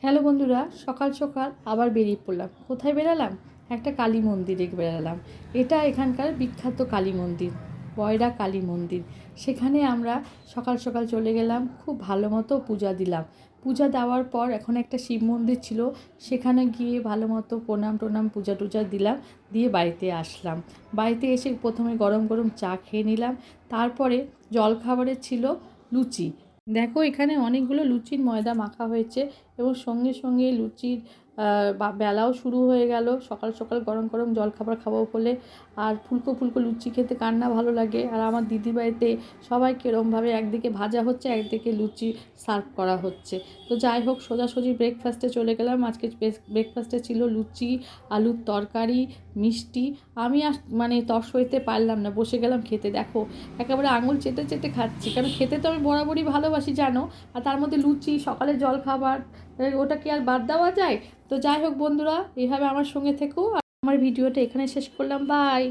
Hello বন্ধুরা, সকাল সকাল আবার বেরিয়ে পড়লাম। কোথায় বেরালাম? একটা কালী মন্দিরে বেরালাম। এটা এখানকার বিখ্যাত কালী মন্দির, বয়রা কালী মন্দির। সেখানে আমরা সকাল সকাল চলে গেলাম, খুব ভালো মতো পূজা দিলাম। পূজা দেওয়ার পর এখন একটা শিব মন্দির ছিল, সেখানে গিয়ে ভালো মতো প্রণাম পূজা টুজা দিলাম, দিয়ে বাড়িতে আসলাম। বাড়িতে এসে প্রথমে গরম গরম চা খেয়ে নিলাম। তারপরে জলখাবারে ছিল লুচি। দেখো এখানে অনেকগুলো লুচির ময়দা মাখা হয়েছে এবং সঙ্গে সঙ্গে লুচির বেলাও শুরু হয়ে গেল। সকাল সকাল গরম গরম জলখাবার খাবো বলে। আর ফুলকো ফুলকো লুচি খেতে কার না ভালো লাগে। আর আমার দিদি বাড়িতে সবাইকে এরমভাবে একদিকে ভাজা হচ্ছে, একদিকে লুচি সার্ভ করা হচ্ছে। তো যাই হোক, সোজাসুজি ব্রেকফাস্টে চলে গেলাম। আজকে ব্রেকফাস্টে ছিল লুচি, আলুর তরকারি, মিষ্টি। আমি আর তর সইতে পারলাম না, বসে গেলাম খেতে। দেখো একেবারে আঙুল চেটে চেটে খাচ্ছি, কারণ খেতে তো আমি বরাবরই ভালোবাসি জানো। আর তার মধ্যে লুচি, সকালে জল খাবার, ওটা কি আর বাদ দেওয়া যায়? তো যাই হোক বন্ধুরা, এইভাবে আমার সঙ্গে থেকো। আমার ভিডিওটা এখানে শেষ করলাম। বাই।